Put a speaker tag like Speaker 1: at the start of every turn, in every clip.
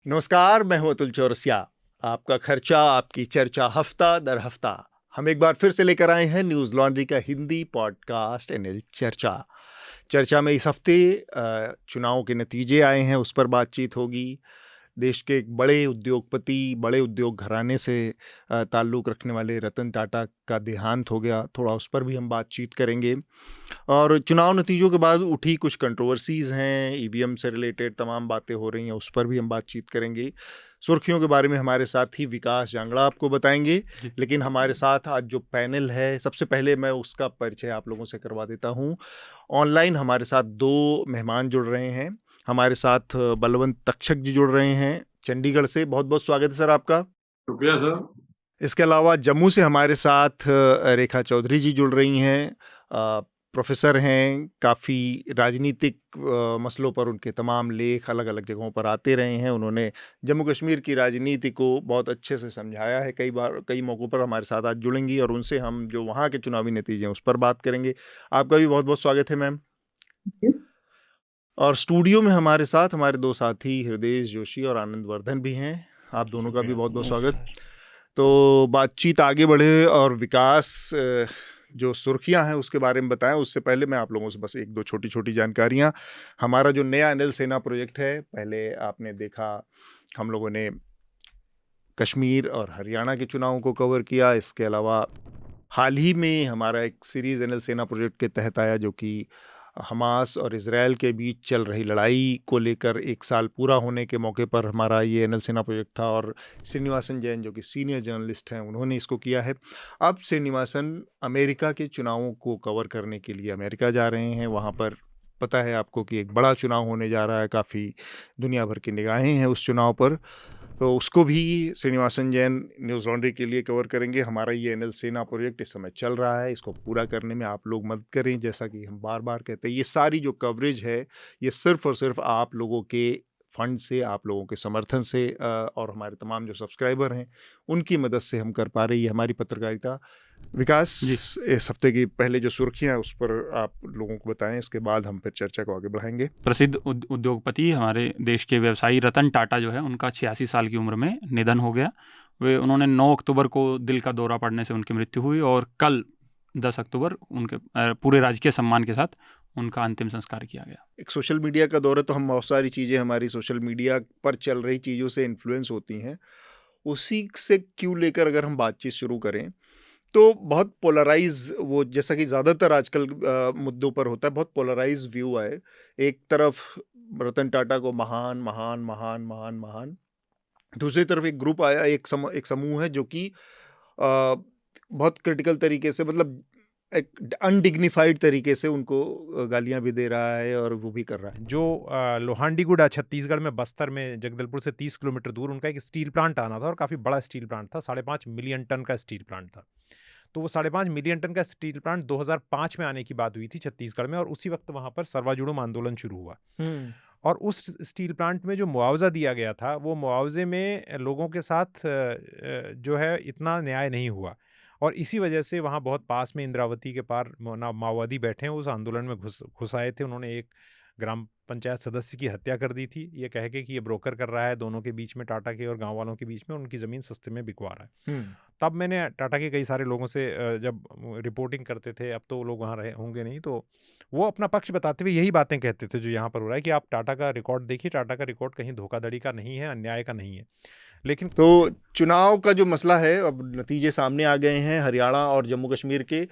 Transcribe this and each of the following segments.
Speaker 1: नमस्कार, मैं हूं अतुल चौरसिया। आपका खर्चा आपकी चर्चा हफ्ता दर हफ्ता हम एक बार फिर से लेकर आए हैं न्यूज लॉन्ड्री का हिंदी पॉडकास्ट एनएल चर्चा। चर्चा में इस हफ्ते चुनाव के नतीजे आए हैं, उस पर बातचीत होगी। देश के एक बड़े उद्योगपति, बड़े उद्योग घराने से ताल्लुक़ रखने वाले रतन टाटा का देहांत हो गया, थोड़ा उस पर भी हम बातचीत करेंगे। और चुनाव नतीजों के बाद उठी कुछ कंट्रोवर्सीज़ हैं, ईवीएम से रिलेटेड तमाम बातें हो रही हैं, उस पर भी हम बातचीत करेंगे। सुर्खियों के बारे में हमारे साथ ही विकास जांगड़ा आपको बताएंगे, लेकिन हमारे साथ आज जो पैनल है, सबसे पहले मैं उसका परिचय आप लोगों से करवा देता हूँ। ऑनलाइन हमारे साथ 2 मेहमान जुड़ रहे हैं। हमारे साथ बलवंत तक्षक जी जुड़ रहे हैं चंडीगढ़ से। बहुत-बहुत स्वागत है सर आपका।
Speaker 2: शुक्रिया सर।
Speaker 1: इसके अलावा जम्मू से हमारे साथ रेखा चौधरी जी जुड़ रही हैं। प्रोफेसर हैं, काफ़ी राजनीतिक मसलों पर उनके तमाम लेख अलग-अलग जगहों पर आते रहे हैं। उन्होंने जम्मू कश्मीर की राजनीति को बहुत अच्छे से समझाया है, कई बार कई मौक़ों पर हमारे साथ आज जुड़ेंगी और उनसे हम जो वहाँ के चुनावी नतीजे हैं उस पर बात करेंगे। आपका भी बहुत-बहुत स्वागत है मैम। और स्टूडियो में हमारे साथ हमारे 2 साथी हृदेश जोशी और आनंद वर्धन भी हैं। आप दोनों का भी बहुत-बहुत स्वागत। तो बातचीत आगे बढ़े और विकास जो सुर्खियां हैं उसके बारे में बताएं, उससे पहले मैं आप लोगों से बस 1-2 छोटी-छोटी जानकारियां। हमारा जो नया एनएल सेना प्रोजेक्ट है, पहले आपने देखा हम लोगों ने कश्मीर और हरियाणा के चुनावों को कवर किया। इसके अलावा हाल ही में हमारा एक सीरीज़ एनएल सेना प्रोजेक्ट के तहत आया, जो कि हमास और इज़राइल के बीच चल रही लड़ाई को लेकर 1 साल पूरा होने के मौके पर हमारा ये एनएल सेना प्रोजेक्ट था। और श्रीनिवासन जैन जो कि सीनियर जर्नलिस्ट हैं, उन्होंने इसको किया है। अब श्रीनिवासन अमेरिका के चुनावों को कवर करने के लिए अमेरिका जा रहे हैं। वहाँ पर पता है आपको कि एक बड़ा चुनाव होने जा रहा है, काफ़ी दुनिया भर की निगाहें हैं उस चुनाव पर। तो उसको भी श्रीनिवासन जैन न्यूज़ लॉन्ड्री के लिए कवर करेंगे। हमारा ये एनएल सेना प्रोजेक्ट इस समय चल रहा है, इसको पूरा करने में आप लोग मदद करें। जैसा कि हम बार-बार कहते हैं, ये सारी जो कवरेज है, ये सिर्फ़ और सिर्फ़ आप लोगों के फंड से, आप लोगों के समर्थन से और हमारे तमाम जो सब्सक्राइबर हैं, उनकी मदद से हम कर पा रही है हमारी पत्रकारिता। विकास, इस हफ्ते की पहले जो सुर्खियां हैं उस पर आप लोगों को बताएं, इसके बाद हम फिर चर्चा को आगे बढ़ाएंगे।
Speaker 3: प्रसिद्ध उद्योगपति हमारे देश के व्यवसायी रतन टाटा जो है, उनका 86 साल की उम्र में निधन हो गया। उन्होंने 9 अक्टूबर को दिल का दौरा पड़ने से उनकी मृत्यु हुई और कल 10 अक्टूबर उनके पूरे राजकीय सम्मान के साथ उनका अंतिम संस्कार किया गया।
Speaker 1: एक सोशल मीडिया का दौर है, तो हम बहुत सारी चीज़ें हमारी सोशल मीडिया पर चल रही चीज़ों से इन्फ्लुएंस होती हैं। उसी से क्यों लेकर अगर हम बातचीत शुरू करें, तो बहुत पोलराइज, वो जैसा कि ज़्यादातर आजकल मुद्दों पर होता है, बहुत पोलराइज व्यू है। एक तरफ रतन टाटा को महान महान महान महान महान, दूसरी तरफ एक ग्रुप आया, एक समूह है जो कि बहुत क्रिटिकल तरीके से, मतलब एक अनडिग्निफाइड तरीके से उनको गालियां भी दे रहा है और वो भी कर रहा है।
Speaker 4: जो लोहांडीगुड़ा छत्तीसगढ़ में, बस्तर में, जगदलपुर से 30 किलोमीटर दूर उनका एक स्टील प्लांट आना था और काफ़ी बड़ा स्टील प्लांट था। 5.5 मिलियन टन का स्टील प्लांट था। तो वो 5.5 मिलियन टन का स्टील प्लांट 2005 में आने की बात हुई थी छत्तीसगढ़ में, और उसी वक्त वहाँ पर सर्वाजुड़ूम आंदोलन शुरू हुआ। और उस स्टील प्लांट में जो मुआवजा दिया गया था, वो मुआवजे में लोगों के साथ जो है इतना न्याय नहीं हुआ, और इसी वजह से वहाँ बहुत पास में इंद्रावती के पार माओवादी बैठे हैं, उस आंदोलन में घुस आए थे। उन्होंने एक ग्राम पंचायत सदस्य की हत्या कर दी थी, ये कह के कि ये ब्रोकर कर रहा है दोनों के बीच में, टाटा के और गांव वालों के बीच में, उनकी ज़मीन सस्ते में बिकवा रहा है। तब मैंने टाटा के कई सारे लोगों से जब रिपोर्टिंग करते थे, अब तो वो लोग वहाँ रहे होंगे नहीं, तो वो अपना पक्ष बताते हुए यही बातें कहते थे जो यहाँ पर हो रहा है, कि आप टाटा का रिकॉर्ड देखिए, टाटा का रिकॉर्ड कहीं धोखाधड़ी का नहीं है, अन्याय का नहीं है। लेकिन
Speaker 1: तो चुनाव का जो मसला है, अब नतीजे सामने आ गए हैं हरियाणा और जम्मू कश्मीर के।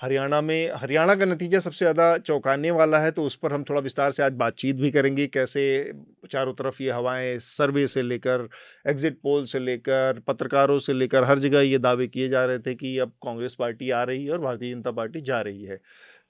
Speaker 1: हरियाणा का नतीजा सबसे ज़्यादा चौंकाने वाला है, तो उस पर हम थोड़ा विस्तार से आज बातचीत भी करेंगे। कैसे चारों तरफ ये हवाएं, सर्वे से लेकर, एग्जिट पोल से लेकर, पत्रकारों से लेकर, हर जगह ये दावे किए जा रहे थे कि अब कांग्रेस पार्टी आ रही है और भारतीय जनता पार्टी जा रही है।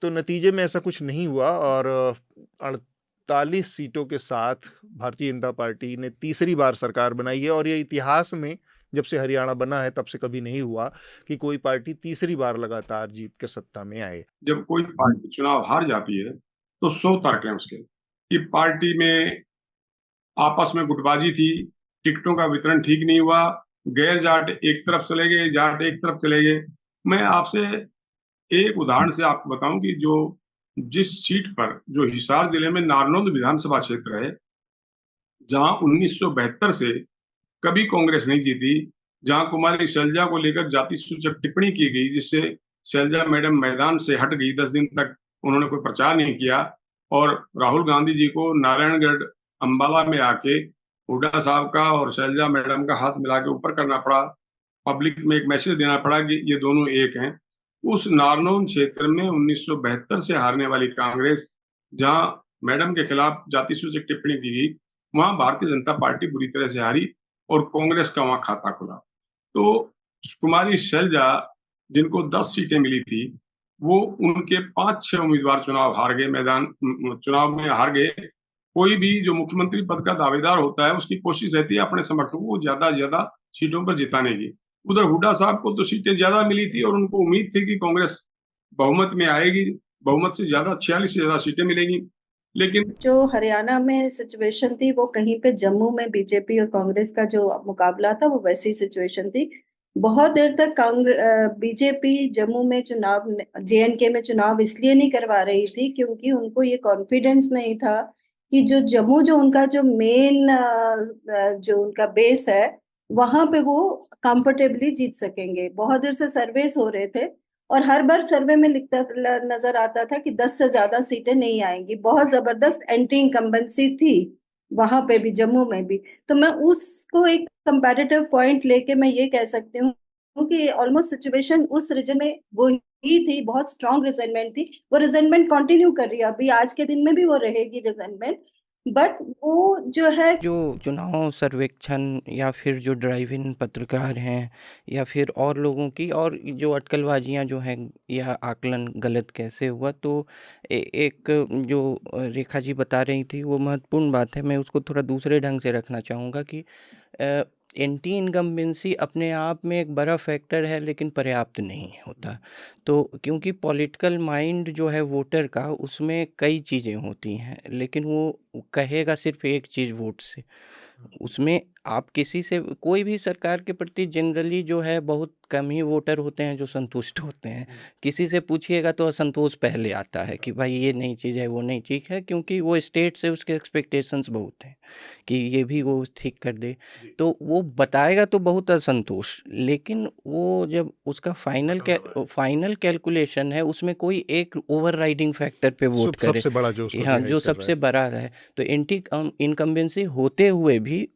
Speaker 1: तो नतीजे में ऐसा कुछ नहीं हुआ और 48 सीटों के साथ भारतीय जनता पार्टी ने तीसरी बार सरकार बनाई है। और ये इतिहास में जब से हरियाणा बना है तब से कभी नहीं हुआ कि कोई पार्टी तीसरी बार लगातार जीत कर सत्ता में आए।
Speaker 2: जब कोई पार्टी चुनाव हार जाती है तो 100 तर्क हैं उसके, कि पार्टी में आपस में गुटबाजी थी, टिकटों का वितरण ठीक नहीं हुआ, गैर जाट एक तरफ चले गए, जाट एक तरफ चले गए। मैं आपसे एक उदाहरण से आपको बताऊं कि जिस सीट पर, जो हिसार जिले में नारनौंद विधानसभा क्षेत्र है, जहां 1972 से कभी कांग्रेस नहीं जीती, जहां कुमारी शैलजा को लेकर जाति सूचक टिप्पणी की गई, जिससे शैलजा मैडम मैदान से हट गई, 10 दिन तक उन्होंने कोई प्रचार नहीं किया, और राहुल गांधी जी को नारायणगढ़ अंबाला में आके हुड्डा साहब का और शैलजा मैडम का हाथ मिला के ऊपर करना पड़ा, पब्लिक में एक मैसेज देना पड़ा कि ये दोनों एक हैं। उस नारनौल क्षेत्र में 1972 से हारने वाली कांग्रेस, जहां मैडम के खिलाफ जाति सूचक टिप्पणी की गई, वहां भारतीय जनता पार्टी बुरी तरह से हारी और कांग्रेस का वहां खाता खुला। तो कुमारी शैलजा, जिनको 10 सीटें मिली थी, वो उनके 5-6 उम्मीदवार चुनाव में हार गए। कोई भी जो मुख्यमंत्री पद का दावेदार होता है, उसकी कोशिश रहती है अपने समर्थकों को ज्यादा से ज्यादा सीटों पर जिताने की। उधर हुड्डा साहब को तो सीटें ज्यादा मिली थी और उनको उम्मीद थी कि कांग्रेस बहुमत में आएगी, बहुमत से ज्यादा 46 से ज्यादा सीटें मिलेंगी। लेकिन
Speaker 5: जो हरियाणा में सिचुएशन थी, वो कहीं पे जम्मू में बीजेपी और कांग्रेस का जो मुकाबला था, वो वैसी सिचुएशन थी। बहुत देर तक बीजेपी जम्मू में चुनाव, JNK में चुनाव इसलिए नहीं करवा रही थी क्योंकि उनको ये कॉन्फिडेंस नहीं था कि जो जम्मू, जो उनका जो मेन जो उनका बेस है, वहां पे वो कंफर्टेबली जीत सकेंगे। बहुत देर से सर्वेस हो रहे थे और हर बार सर्वे में लिखता नजर आता था कि 10 से ज्यादा सीटें नहीं आएंगी। बहुत जबरदस्त एंटी इनकम्बेंसी थी वहां पे भी, जम्मू में भी। तो मैं उसको एक कंपैरेटिव पॉइंट लेके मैं ये कह सकती हूँ कि ऑलमोस्ट सिचुएशन उस रीजन में वो ही थी, बहुत स्ट्रांग रिजेंटमेंट थी। वो रिजेंटमेंट कंटिन्यू कर रही है, अभी आज के दिन में भी वो रहेगी रिजेंटमेंट। बट वो जो है,
Speaker 6: जो चुनाव सर्वेक्षण या फिर जो ड्राइव इन पत्रकार हैं या फिर और लोगों की और जो अटकलबाजियां जो हैं या आकलन गलत कैसे हुआ, तो एक जो रेखा जी बता रही थी वो महत्वपूर्ण बात है। मैं उसको थोड़ा दूसरे ढंग से रखना चाहूँगा कि एंटी इनकम्बेंसी अपने आप में एक बड़ा फैक्टर है, लेकिन पर्याप्त नहीं होता। तो क्योंकि पॉलिटिकल माइंड जो है वोटर का, उसमें कई चीज़ें होती हैं, लेकिन वो कहेगा सिर्फ एक चीज़ वोट से। उसमें आप किसी से, कोई भी सरकार के प्रति जनरली जो है बहुत कम ही वोटर होते हैं जो संतुष्ट होते हैं। किसी से पूछिएगा तो असंतोष पहले आता है कि भाई ये नई चीज़ है, वो नई चीज़ है, क्योंकि वो स्टेट से उसके एक्सपेक्टेशंस बहुत हैं कि ये भी वो ठीक कर दे। तो वो बताएगा तो बहुत असंतोष, लेकिन वो जब उसका फाइनल कैलकुलेशन है, उसमें कोई एक ओवरराइडिंग फैक्टर पे वोट करे,
Speaker 1: सबसे बड़ा जो उसको
Speaker 6: हाँ,
Speaker 1: डिसाइड
Speaker 6: जो
Speaker 1: कर रहा
Speaker 6: सबसे बड़ा है। तो एंटी इनकम्बेंसी होते हुए भी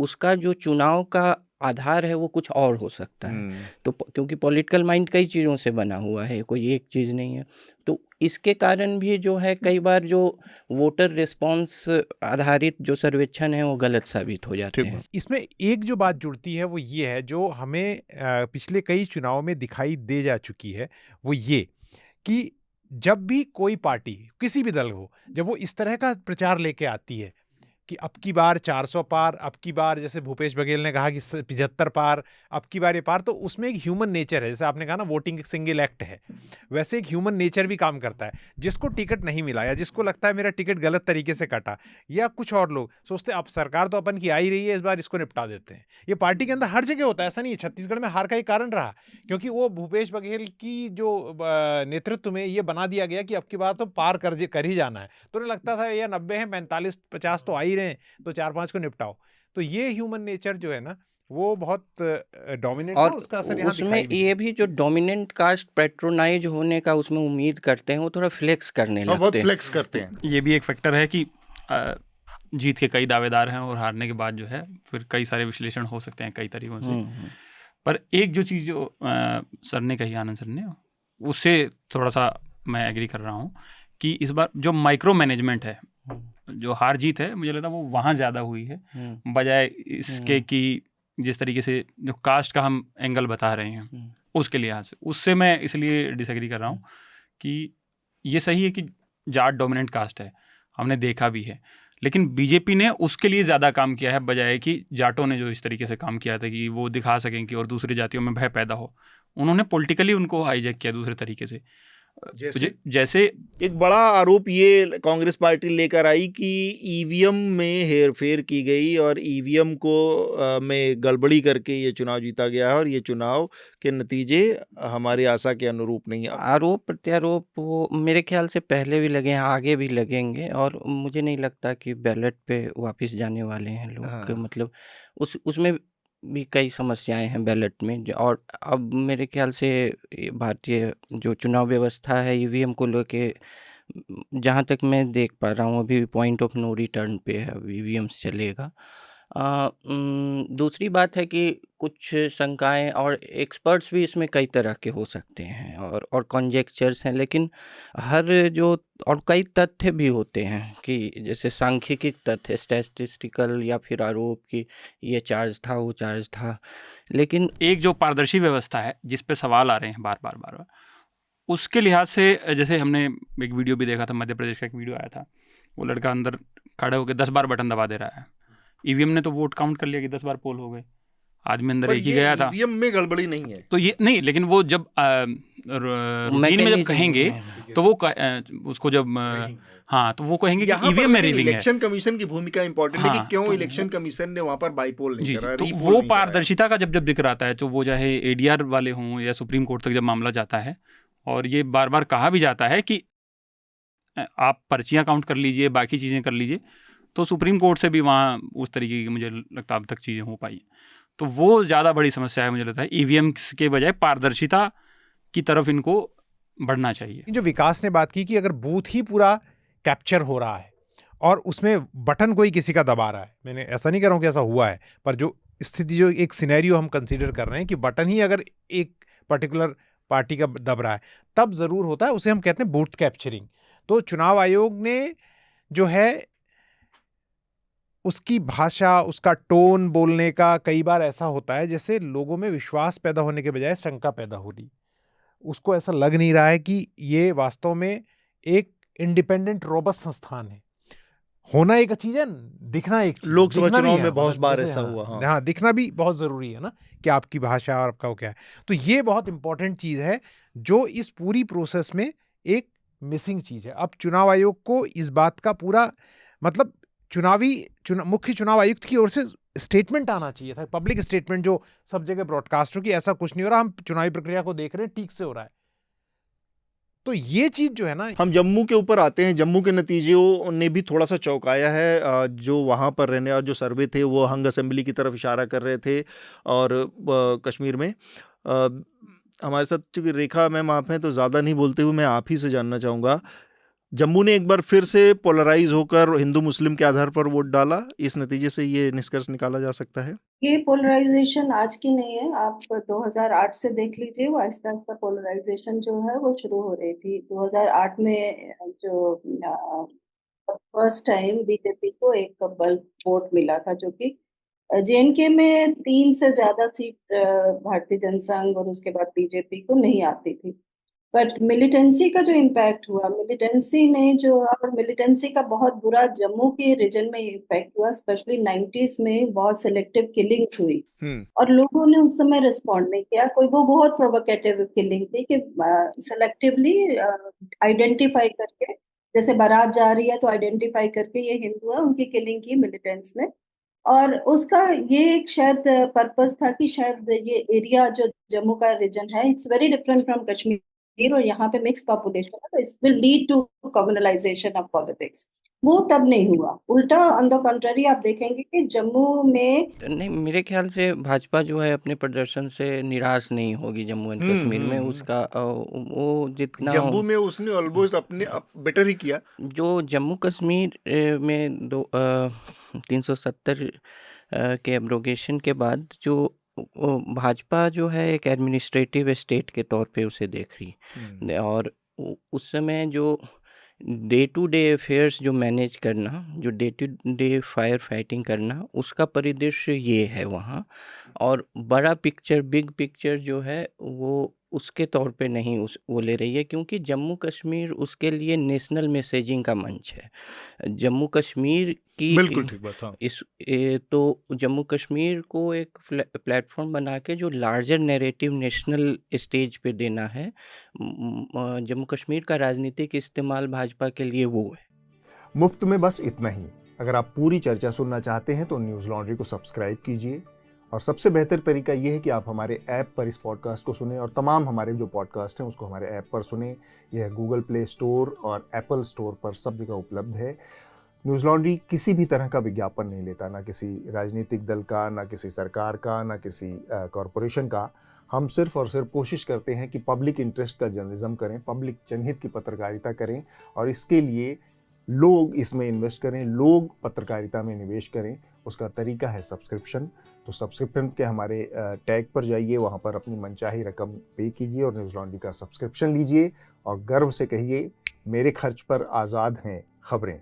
Speaker 6: उसका जो चुनाव का आधार है वो कुछ और हो सकता है। तो क्योंकि पॉलिटिकल माइंड कई चीज़ों से बना हुआ है, कोई एक चीज़ नहीं है। तो इसके कारण भी जो है कई बार जो वोटर रिस्पांस आधारित जो सर्वेक्षण है वो गलत साबित हो जाते हैं।
Speaker 4: इसमें एक जो बात जुड़ती है वो ये है, जो हमें पिछले कई चुनाव में दिखाई दे जा चुकी है, वो ये कि जब भी कोई पार्टी, किसी भी दल हो, जब वो इस तरह का प्रचार लेके आती है कि अब की बार 400 पार, अब की बार जैसे भूपेश बघेल ने कहा कि 75 पार, अब की बार ये पार, तो उसमें एक ह्यूमन नेचर है। जैसे आपने कहा ना, वोटिंग एक सिंगल एक्ट है, वैसे एक ह्यूमन नेचर भी काम करता है। जिसको टिकट नहीं मिला या जिसको लगता है मेरा टिकट गलत तरीके से कटा, या कुछ और लोग सोचते हैं अब सरकार तो अपन की आ ही रही है, इस बार इसको निपटा देते हैं। ये पार्टी के अंदर हर जगह होता है, ऐसा नहीं है। छत्तीसगढ़ में हार का ही कारण रहा क्योंकि वो भूपेश बघेल की जो नेतृत्व में ये बना दिया गया कि अब की बार तो पार कर ही जाना है। तो उन्हें लगता था ये 90 है, 45-50 तो आ ही रहे हैं, तो 4-5 को निपटाओ। तो ये ह्यूमन नेचर जो है ना, वो बहुत डोमिनेंट है, उसका असर यहाँ
Speaker 6: उसमें ये भी जो डोमिनेंट कास्ट पैट्रोनाइज होने का उसमें उम्मीद करते हैं, वो थोड़ा फ्लेक्स करने लगते हैं।
Speaker 1: बहुत फ्लेक्स करते हैं।
Speaker 3: ये भी एक फैक्टर है कि जीत के कई दावेदार हैं और हारने के बाद जो है फिर कई सारे विश्लेषण हो सकते हैं कई तरीकों से। पर एक जो चीज़ जो सर ने कही, आनंद सर ने, उससे थोड़ा सा मैं एग्री कर रहा हूँ कि इस बार जो माइक्रो मैनेजमेंट है, जो हार जीत है, मुझे लगता है वो वहाँ ज़्यादा हुई है, बजाय इसके कि जिस तरीके से जो कास्ट का हम एंगल बता रहे हैं उसके लिहाज से। उससे मैं इसलिए डिसएग्री कर रहा हूँ कि ये सही है कि जाट डोमिनेंट कास्ट है, हमने देखा भी है, लेकिन बीजेपी ने उसके लिए ज़्यादा काम किया है, बजाय कि जाटों ने जो इस तरीके से काम किया था कि वो दिखा सकें कि और दूसरी जातियों में भय पैदा हो। उन्होंने पॉलिटिकली उनको हाईजैक किया दूसरे तरीके से। जैसे
Speaker 1: एक बड़ा आरोप ये कांग्रेस पार्टी लेकर आई कि ईवीएम में हेरफेर की गई और ईवीएम को में गड़बड़ी करके ये चुनाव जीता गया है और ये चुनाव के नतीजे हमारी आशा के अनुरूप नहीं है।
Speaker 6: आरोप प्रत्यारोप वो मेरे ख्याल से पहले भी लगे हैं, आगे भी लगेंगे, और मुझे नहीं लगता कि बैलेट पे वापस जाने वाले हैं लोग।
Speaker 1: हाँ।
Speaker 6: मतलब उसमें भी कई समस्याएं हैं बैलेट में, और अब मेरे ख्याल से भारतीय जो चुनाव व्यवस्था है ईवीएम को लेके, जहाँ तक मैं देख पा रहा हूँ अभी पॉइंट ऑफ नो रिटर्न पे है, अब ईवीएम से चलेगा। दूसरी बात है कि कुछ शंकाएं, और एक्सपर्ट्स भी इसमें कई तरह के हो सकते हैं, और कॉन्जेक्चर्स हैं, लेकिन हर जो और कई तथ्य भी होते हैं कि जैसे सांख्यिकी तथ्य, स्टैटिस्टिकल, या फिर आरोप कि ये चार्ज था, वो चार्ज था, लेकिन
Speaker 3: एक जो पारदर्शी व्यवस्था है जिस पे सवाल आ रहे हैं बार बार, उसके लिहाज से जैसे हमने एक वीडियो भी देखा था, मध्य प्रदेश का एक वीडियो आया था, वो लड़का अंदर खड़े होकर 10 बार बटन दबा दे रहा है। ईवीएम ने तो वोट काउंट कर लिया कि 10 बार पोल हो गए, आदमी अंदर
Speaker 1: पर
Speaker 3: एक ही
Speaker 1: ये
Speaker 3: गया था।
Speaker 1: ईवीएम में गड़बड़ी नहीं है
Speaker 3: तो ये नहीं, लेकिन वो जब रूटीन में जब
Speaker 6: मैकेनिज्म
Speaker 3: कहेंगे
Speaker 6: में
Speaker 3: तो वो उसको जब हाँ तो वो कहेंगे कि
Speaker 1: यहाँ पर
Speaker 3: ईवीएम में
Speaker 1: लेकिन
Speaker 3: रिगिंग है।
Speaker 1: इलेक्शन कमीशन की भूमिका इंपॉर्टेंट है कि
Speaker 3: हाँ,
Speaker 1: क्यों
Speaker 3: तो
Speaker 1: इलेक्शन कमीशन ने वहां पर बाईपोल नहीं
Speaker 3: जी
Speaker 1: करा,
Speaker 3: तो
Speaker 1: रीपोल
Speaker 3: वो
Speaker 1: नहीं कराया।
Speaker 3: पारदर्शिता का जब जिक्र आता है, तो वो चाहे एडीआर वाले हों या सुप्रीम कोर्ट तक जब मामला जाता है, और ये बार बार कहा भी जाता है कि आप पर्चियां काउंट कर लीजिए, बाकी चीज़ें कर लीजिए, तो सुप्रीम कोर्ट से भी वहाँ उस तरीके की मुझे लगता है अब तक चीज़ें हो पाई। तो वो ज़्यादा बड़ी समस्या है मुझे लगता है, ईवीएम के बजाय पारदर्शिता की तरफ इनको बढ़ना चाहिए।
Speaker 4: जो विकास ने बात की कि अगर बूथ ही पूरा कैप्चर हो रहा है और उसमें बटन कोई किसी का दबा रहा है, मैंने ऐसा नहीं कह रहा हूँ कि ऐसा हुआ है, पर जो स्थिति, जो एक सिनेरियो हम कंसीडर कर रहे हैं कि बटन ही अगर एक पर्टिकुलर पार्टी का दब रहा है, तब जरूर होता है, उसे हम कहते हैं बूथ कैप्चरिंग। तो चुनाव आयोग ने जो है उसकी भाषा, उसका टोन बोलने का, कई बार ऐसा होता है जैसे लोगों में विश्वास पैदा होने के बजाय शंका पैदा हो रही, उसको ऐसा लग नहीं रहा है कि ये वास्तव में एक इंडिपेंडेंट रोबस्ट संस्थान है। होना एक चीज है, दिखना एक चीज है।
Speaker 1: लोकसभा
Speaker 4: दिखना भी
Speaker 1: चुनाव
Speaker 4: है,
Speaker 1: में बहुत
Speaker 4: मतलब
Speaker 1: बार
Speaker 4: जैसे
Speaker 1: ऐसा
Speaker 4: हाँ,
Speaker 1: हुआ। हाँ
Speaker 4: हाँ, दिखना भी बहुत जरूरी है ना, कि आपकी भाषा और आपका वो क्या है। तो ये बहुत इंपॉर्टेंट चीज है जो इस पूरी प्रोसेस में एक मिसिंग चीज है। अब चुनाव आयोग को इस बात का पूरा मतलब मुख्य चुनाव आयुक्त की ओर से स्टेटमेंट आना चाहिए था, पब्लिक स्टेटमेंट, जो सब जगह ब्रॉडकास्ट हो कि ऐसा कुछ नहीं हो रहा, हम चुनावी प्रक्रिया को देख रहे हैं, ठीक से हो रहा है। तो ये चीज जो है ना,
Speaker 1: हम जम्मू के ऊपर आते हैं। जम्मू के नतीजों ने भी थोड़ा सा चौंकाया है। जो वहाँ पर रहने और जो सर्वे थे वो हंग असेंबली की तरफ इशारा कर रहे थे। और कश्मीर में हमारे साथ चूंकि रेखा मैम आप हैं, तो ज़्यादा नहीं बोलते हुए मैं आप ही से जानना चाहूँगा, जम्मू ने एक बार फिर से पोलराइज होकर हिंदू मुस्लिम के आधार पर वोट डाला, इस नतीजे से ये निष्कर्ष निकाला जा सकता है?
Speaker 5: ये पोलराइजेशन आज की नहीं है, आप 2008 से देख लीजिए, वो आहिस्ता आहिस्ता पोलराइजेशन जो है वो शुरू हो रही थी। 2008 में जो फर्स्ट टाइम बीजेपी को एक बल्क वोट मिला था, जो कि जेएनके में 3 से ज्यादा सीट भारतीय जनसंघ और उसके बाद बीजेपी को नहीं आती थी। बट मिलिटेंसी का जो इम्पैक्ट हुआ, मिलिटेंसी ने जो, और मिलिटेंसी का बहुत बुरा जम्मू के रीजन में इम्पैक्ट हुआ, स्पेशली 90s में बहुत सिलेक्टिव किलिंग्स हुई और लोगों ने उस समय रिस्पॉन्ड नहीं किया। कोई वो बहुत प्रोवोकेटिव किलिंग थी कि सिलेक्टिवली आइडेंटिफाई करके, जैसे बारात जा रही है तो आइडेंटिफाई करके ये हिंदू है, उनकी किलिंग की मिलिटेंट्स ने। और उसका ये एक शायद पर्पस था कि शायद ये एरिया जो जम्मू का रीजन है, it's very different from Kashmir, और यहाँ पे मिक्स पॉपुलेशन है, तो it will lead to communalisation of politics. वो तब नहीं हुआ। उल्टा ऑन द कंट्री आप देखेंगे कि जम्मू में
Speaker 6: नहीं, मेरे ख्याल से भाजपा जो है अपने प्रदर्शन से निराश नहीं होगी जम्मू एंड कश्मीर में। उसका वो जितना
Speaker 1: जम्मू में उसने ऑलमोस्ट अपने बेटर ही किया।
Speaker 6: जो जम्मू कश्मीर में 370 के एब्रोगेशन के बाद जो भाजपा जो है एक एडमिनिस्ट्रेटिव स्टेट के तौर पे उसे देख रही, और उस समय जो डे टू डे अफेयर्स जो मैनेज करना, जो day to day fire fighting करना, उसका परिदृश्य ये है वहाँ। और बड़ा पिक्चर, बिग पिक्चर जो है वो उसके तौर पे नहीं वो ले रही है, क्योंकि जम्मू कश्मीर उसके लिए नेशनल मैसेजिंग का मंच है। जम्मू कश्मीर की
Speaker 1: बिल्कुल ठीक बात। हाँ,
Speaker 6: तो जम्मू कश्मीर को एक प्लेटफॉर्म बना के जो लार्जर नैरेटिव नेशनल स्टेज पे देना है। जम्मू कश्मीर का राजनीतिक इस्तेमाल भाजपा के लिए वो है।
Speaker 1: मुफ्त में बस इतना ही। अगर आप पूरी चर्चा सुनना चाहते हैं तो न्यूज़ लॉन्ड्री को सब्सक्राइब कीजिए, और सबसे बेहतर तरीका यह है कि आप हमारे ऐप पर इस पॉडकास्ट को सुने, और तमाम हमारे जो पॉडकास्ट हैं उसको हमारे ऐप पर सुने। यह गूगल प्ले स्टोर और एप्पल स्टोर पर सब जगह उपलब्ध है। न्यूज़ लॉन्ड्री किसी भी तरह का विज्ञापन नहीं लेता, ना किसी राजनीतिक दल का, ना किसी सरकार का, ना किसी कॉरपोरेशन का। हम सिर्फ और सिर्फ कोशिश करते हैं कि पब्लिक इंटरेस्ट का जर्नलिज्म करें, पब्लिक जनहित की पत्रकारिता करें, और इसके लिए लोग इसमें इन्वेस्ट करें, लोग पत्रकारिता में निवेश करें। उसका तरीका है सब्सक्रिप्शन। तो सब्सक्रिप्शन के हमारे टैग पर जाइए, वहाँ पर अपनी मनचाही रकम पे कीजिए और न्यूज़ लॉन्ड्री का सब्सक्रिप्शन लीजिए, और गर्व से कहिए, मेरे खर्च पर आज़ाद हैं खबरें।